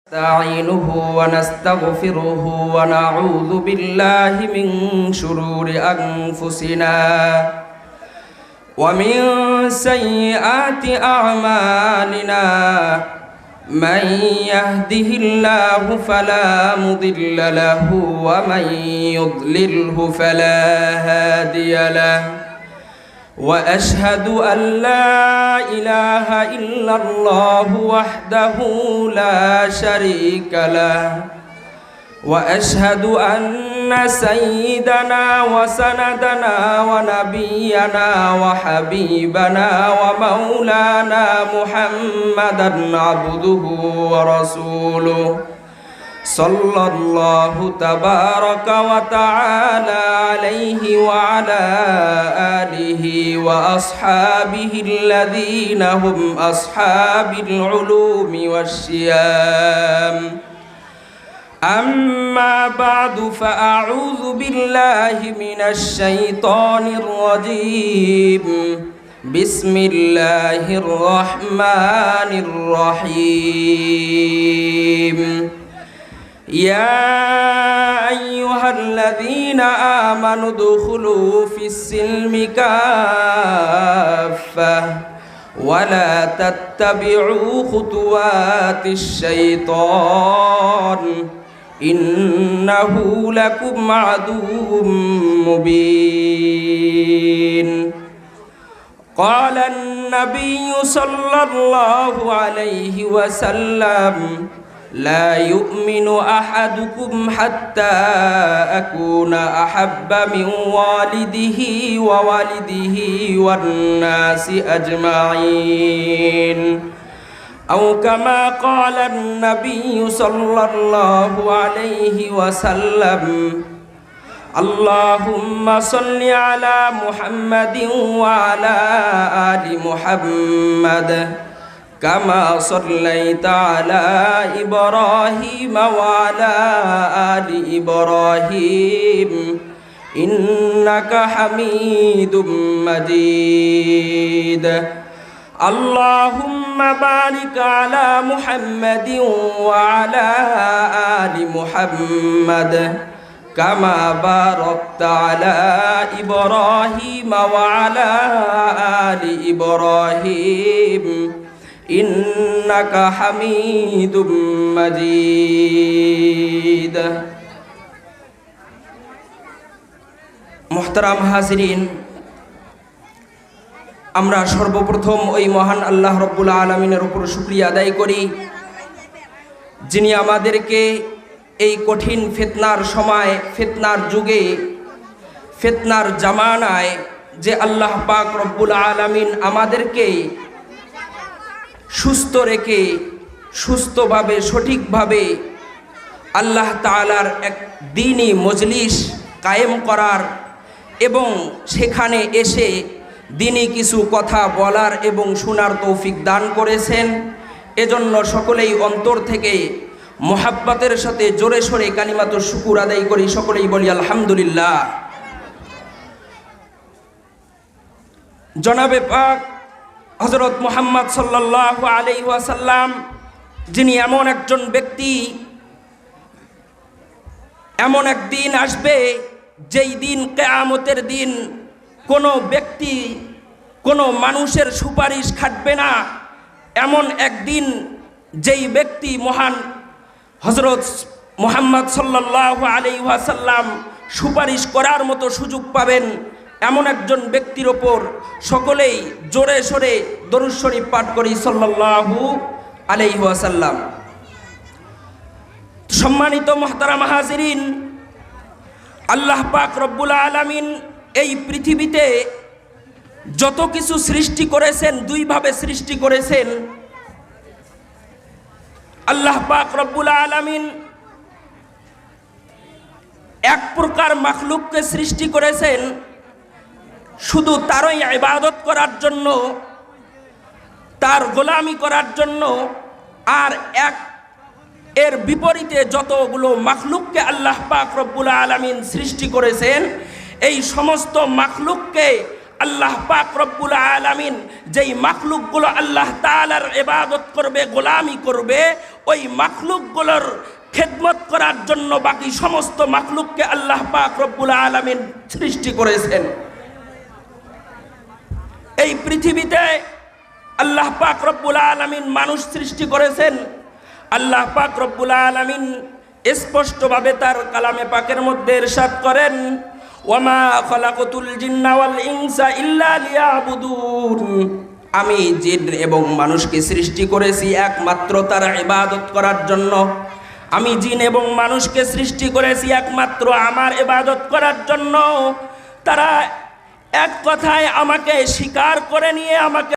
نستعينه ونستغفره ونعوذ بالله من شرور أنفسنا ومن سيئات أعمالنا من يهده الله فلا مضل له ومن يضلله فلا هادي له وأشهد أن لا إله إلا الله وحده لا شريك له وأشهد أن سيدنا وسندنا ونبينا وحبيبنا ومولانا محمدا عبده ورسوله صلى الله تبارك وتعالى عليه وعلى آله وأصحابه الذين هم أصحاب العلوم والشيام أما بعد فأعوذ بالله من الشيطان الرجيم بسم الله الرحمن الرحيم يا أيها الذين آمنوا ادخلوا في السلم كافة ولا تتبعوا خطوات الشيطان إنه لكم عدو مبين قال النبي صلى الله عليه وسلم لا يؤمن أحدكم حتى أكون أحب من والده ووالده والناس أجمعين أو كما قال النبي صلى الله عليه وسلم اللهم صل على محمد وعلى آل محمد كما صليت على إبراهيم وعلى آل إبراهيم إنك حميد مجيد اللهم بارك على محمد وعلى آل محمد كما باركت على إبراهيم وعلى آل إبراهيم إنك حميد مجيد محترم হাজিরিন আমরা সর্বপ্রথম ওই মহান আল্লাহ রব্বুল আলামিনের উপর শুকরিয়া আদায় করি যিনি আমাদেরকে এই কঠিন ফিতনার সময় ফিতনার যুগে ফিতনার জামানায় যে আল্লাহ পাক রব্বুল আলামিন আমাদেরকে সুস্থ রেখে সুস্থভাবে সঠিকভাবে আল্লাহ তাআলার এক দ্বীনি মজলিস কায়েম করার এবং সেখানে এসে দ্বীনি কিছু কথা বলার এবং শোনার তৌফিক দান করেছেন। এজন্য সকলেই অন্তর থেকে মোহাব্বতের সাথে জোরে সোরে কালিমাতুশ শুকুর আদায় করি, সকলেই বলি আলহামদুলিল্লাহ। জনাবে পাক হযরত মুহাম্মদ সাল্লাল্লাহু আলাইহি ওয়াসাল্লাম যিনি এমন একজন ব্যক্তি, এমন একদিন আসবে যেই দিন কিয়ামতের দিন কোনো ব্যক্তি কোনো মানুষের সুপারিশ খাটবে না। এমন একদিন যেই ব্যক্তি মহান হযরত মুহাম্মদ সাল্লাল্লাহু আলাইহি ওয়াসাল্লাম সুপারিশ করার মতো সুযোগ পাবেন, এমন একজন ব্যক্তির ওপর সকলেই জোরে সোরে দরুদ শরীফ পাঠ করি সাল্লাল্লাহু আলাইহি ওয়াসাল্লাম। সম্মানিত মুহতারাম হাজিরিন, আল্লাহ পাক রব্বুল আলামিন এই পৃথিবীতে যত কিছু সৃষ্টি করেছেন দুইভাবে সৃষ্টি করেছেন। আল্লাহ পাক রব্বুল আলামিন এক প্রকার মাখলুককে সৃষ্টি করেছেন শুধু তারই ইবাদত করার জন্য, তার গোলামি করার জন্য, আর এক এর বিপরীতে যতগুলো মাখলুককে আল্লাহ পাক রব্বুল আলামিন সৃষ্টি করেছেন এই সমস্ত মাখলুককে আল্লাহ পাক রব্বুল আলামিন যেই মাখলুকগুলো আল্লাহ তাআলার ইবাদত করবে, গোলামি করবে, ওই মাখলুকগুলোর খেদমত করার জন্য বাকি সমস্ত মাখলুককে আল্লাহ পাক রব্বুল আলামিন সৃষ্টি করেছেন। এই পৃথিবীতে আল্লাহ পাক রব্বুল আলামিন মানুষ সৃষ্টি করেছেন। আল্লাহ পাক রব্বুল আলামিন স্পষ্টভাবে তার কালামে পাকের মধ্যে ইরশাদ করেন, ওয়ামা খালাকাতুল জিন্না ওয়াল ইনসা ইল্লা লিয়াবুদুন, আমি জিন এবং মানুষকে সৃষ্টি করেছি একমাত্র তার ইবাদত করার জন্য। আমি জিন এবং মানুষকে সৃষ্টি করেছি একমাত্র আমার ইবাদত করার জন্য। তারা এক কথায় আমাকে স্বীকার করে নিয়ে আমাকে